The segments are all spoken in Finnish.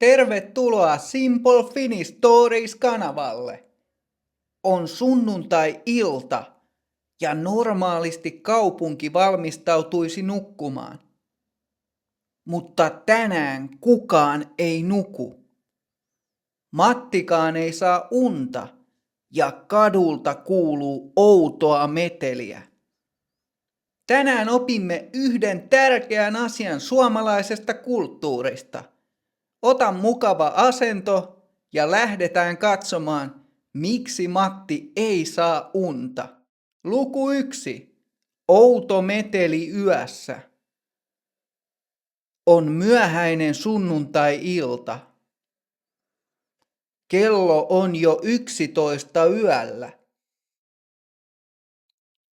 Tervetuloa Simple Finnish Stories-kanavalle. On sunnuntai-ilta ja normaalisti kaupunki valmistautuisi nukkumaan. Mutta tänään kukaan ei nuku. Mattikaan ei saa unta ja kadulta kuuluu outoa meteliä. Tänään opimme yhden tärkeän asian suomalaisesta kulttuurista. Ota mukava asento ja lähdetään katsomaan, miksi Matti ei saa unta. Luku 1. Outo meteli yössä. On myöhäinen sunnuntai-ilta. Kello on jo 11 yöllä.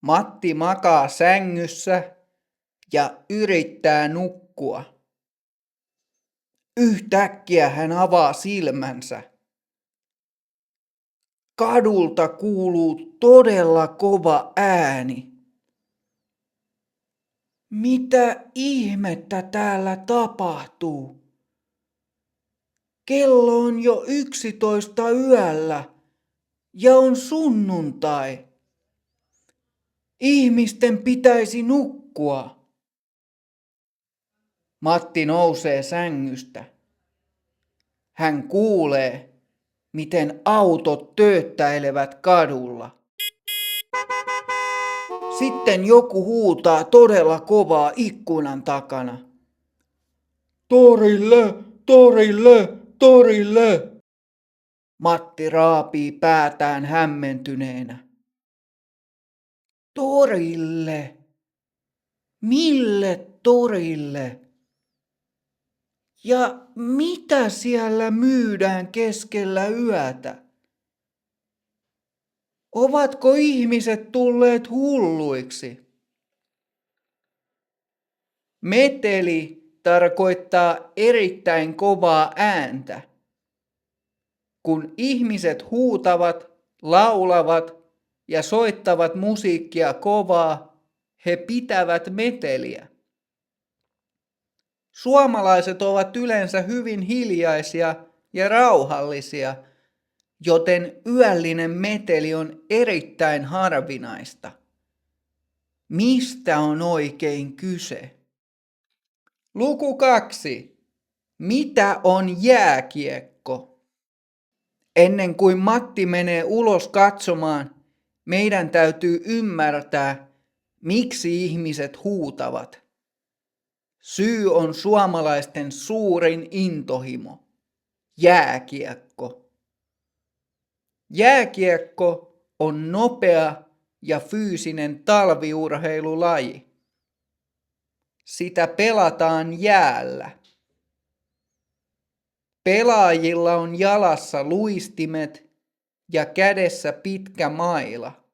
Matti makaa sängyssä ja yrittää nukkua. Yhtäkkiä hän avaa silmänsä. Kadulta kuuluu todella kova ääni. Mitä ihmettä täällä tapahtuu? Kello on jo 11 yöllä ja on sunnuntai. Ihmisten pitäisi nukkua. Matti nousee sängystä. Hän kuulee, miten autot tööttäilevät kadulla. Sitten joku huutaa todella kovaa ikkunan takana. Torille, torille, torille! Matti raapii päätään hämmentyneenä. Torille? Mille torille? Ja mitä siellä myydään keskellä yötä? Ovatko ihmiset tulleet hulluiksi? Meteli tarkoittaa erittäin kovaa ääntä. Kun ihmiset huutavat, laulavat ja soittavat musiikkia kovaa, he pitävät meteliä. Suomalaiset ovat yleensä hyvin hiljaisia ja rauhallisia, joten yöllinen meteli on erittäin harvinaista. Mistä on oikein kyse? Luku 2. Mitä on jääkiekko? Ennen kuin Matti menee ulos katsomaan, meidän täytyy ymmärtää, miksi ihmiset huutavat. Syy on suomalaisten suurin intohimo. Jääkiekko. Jääkiekko on nopea ja fyysinen talviurheilulaji. Sitä pelataan jäällä. Pelaajilla on jalassa luistimet ja kädessä pitkä maila.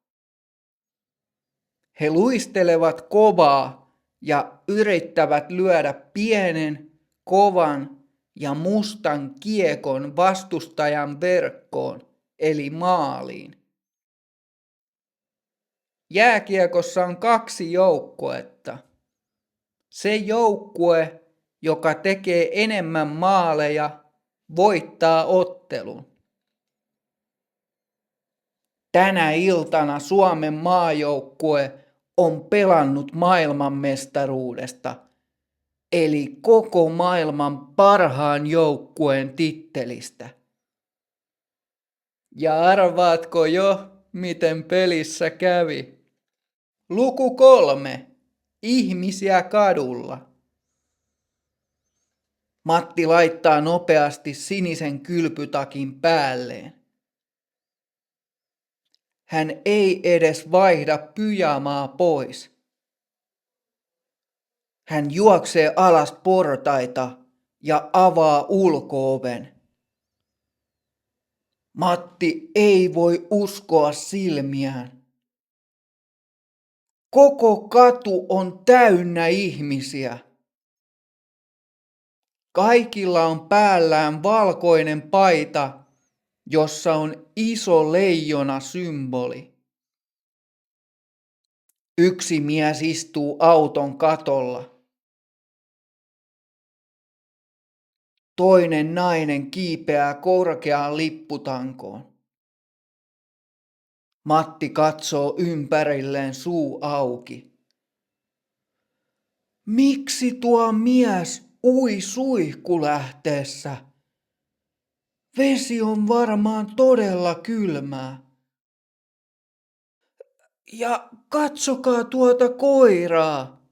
He luistelevat kovaa ja yrittävät lyödä pienen, kovan ja mustan kiekon vastustajan verkkoon, eli maaliin. Jääkiekossa on 2 joukkuetta. Se joukkue, joka tekee enemmän maaleja, voittaa ottelun. Tänä iltana Suomen maajoukkue on pelannut maailmanmestaruudesta, eli koko maailman parhaan joukkueen tittelistä. Ja arvaatko jo, miten pelissä kävi? Luku 3. Ihmisiä kadulla. Matti laittaa nopeasti sinisen kylpytakin päälleen. Hän ei edes vaihda pyjamaa pois. Hän juoksee alas portaita ja avaa ulko-oven. Matti ei voi uskoa silmiään. Koko katu on täynnä ihmisiä. Kaikilla on päällään valkoinen paita, jossa on iso leijona-symboli. Yksi mies istuu auton katolla. Toinen nainen kiipeää korkeaan lipputankoon. Matti katsoo ympärilleen suu auki. Miksi tuo mies ui suihkulähteessä? Vesi on varmaan todella kylmää. Ja katsokaa tuota koiraa.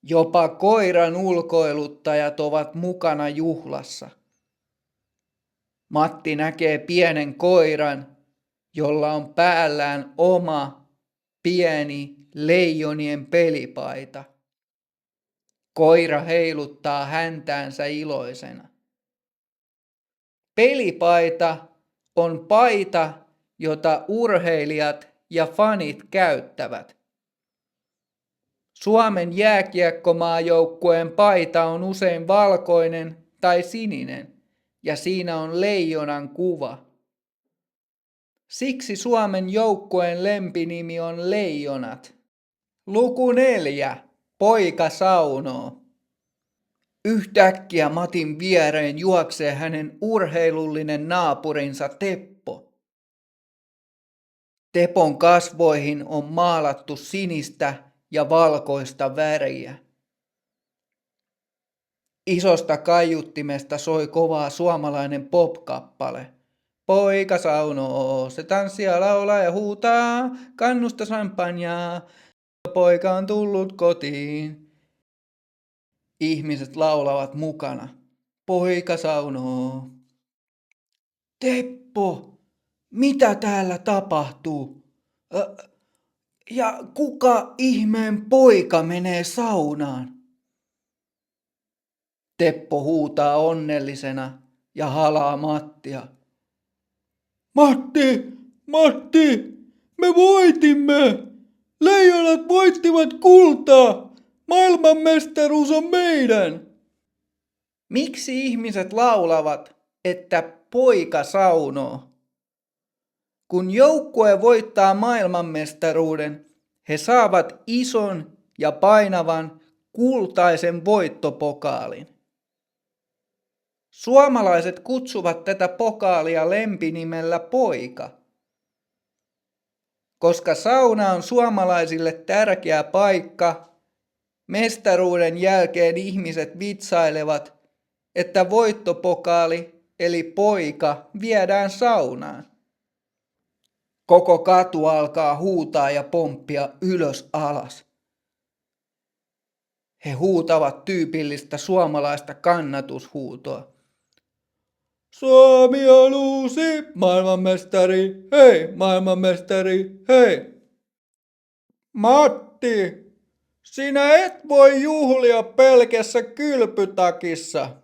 Jopa koiran ulkoiluttajat ovat mukana juhlassa. Matti näkee pienen koiran, jolla on päällään oma pieni leijonien pelipaita. Koira heiluttaa häntäänsä iloisena. Pelipaita on paita, jota urheilijat ja fanit käyttävät. Suomen jääkiekkomaajoukkueen paita on usein valkoinen tai sininen, ja siinä on leijonan kuva. Siksi Suomen joukkueen lempinimi on Leijonat. Luku 4. Poika saunoo. Yhtäkkiä Matin viereen juoksee hänen urheilullinen naapurinsa Teppo. Tepon kasvoihin on maalattu sinistä ja valkoista väriä. Isosta kaiuttimesta soi kovaa suomalainen pop-kappale. Poika saunoo, se tanssia, laulaa ja huutaa, kannusta champanjaa, poika on tullut kotiin. Ihmiset laulavat mukana. Poika saunoo. Teppo, mitä täällä tapahtuu? Ja kuka ihmeen poika menee saunaan? Teppo huutaa onnellisena ja halaa Mattia. Matti, me voitimme! Leijonat voittivat kultaa! Maailmanmestaruus on meidän! Miksi ihmiset laulavat, että poika saunoo? Kun joukkue voittaa maailmanmestaruuden, he saavat ison ja painavan kultaisen voittopokaalin. Suomalaiset kutsuvat tätä pokaalia lempinimellä poika. Koska sauna on suomalaisille tärkeä paikka, mestaruuden jälkeen ihmiset vitsailevat, että voittopokaali eli poika viedään saunaan. Koko katu alkaa huutaa ja pomppia ylös alas. He huutavat tyypillistä suomalaista kannatushuutoa. Suomi on uusi maailmanmestari, hei, maailmanmestari, hei. Matti, sinä et voi juhlia pelkässä kylpytakissa.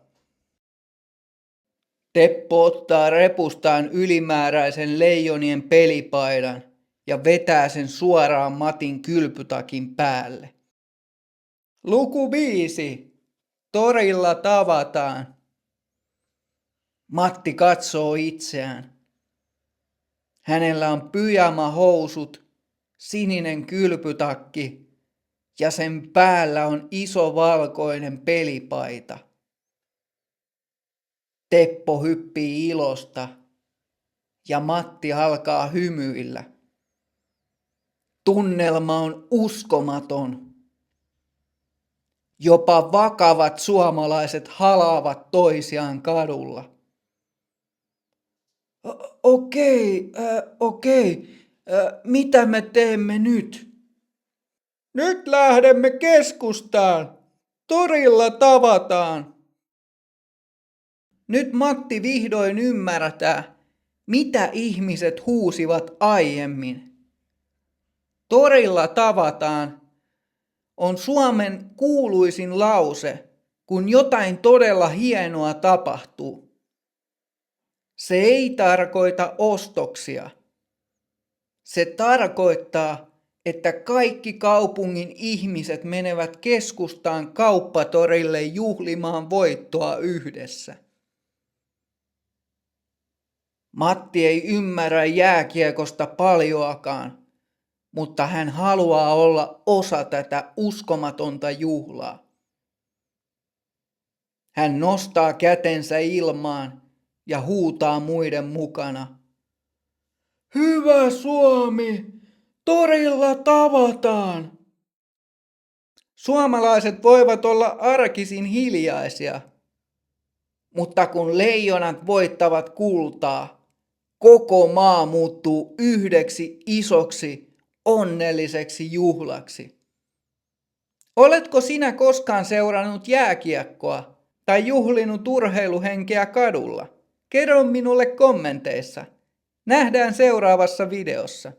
Teppo ottaa repustaan ylimääräisen leijonien pelipaidan ja vetää sen suoraan Matin kylpytakin päälle. Luku 5. Torilla tavataan. Matti katsoo itseään. Hänellä on pyjamahousut, sininen kylpytakki ja sen päällä on iso valkoinen pelipaita. Teppo hyppii ilosta ja Matti alkaa hymyillä. Tunnelma on uskomaton. Jopa vakavat suomalaiset halaavat toisiaan kadulla. Okei. Mitä me teemme nyt? Nyt lähdemme keskustaan. Torilla tavataan. Nyt Matti vihdoin ymmärtää, mitä ihmiset huusivat aiemmin. Torilla tavataan on Suomen kuuluisin lause, kun jotain todella hienoa tapahtuu. Se ei tarkoita ostoksia. Se tarkoittaa, että kaikki kaupungin ihmiset menevät keskustaan kauppatorille juhlimaan voittoa yhdessä. Matti ei ymmärrä jääkiekosta paljoakaan, mutta hän haluaa olla osa tätä uskomatonta juhlaa. Hän nostaa kätensä ilmaan ja huutaa muiden mukana. Hyvä Suomi! Torilla tavataan! Suomalaiset voivat olla arkisin hiljaisia, mutta kun leijonat voittavat kultaa, koko maa muuttuu yhdeksi isoksi onnelliseksi juhlaksi. Oletko sinä koskaan seurannut jääkiekkoa tai juhlinut urheiluhenkeä kadulla? Kerro minulle kommenteissa. Nähdään seuraavassa videossa.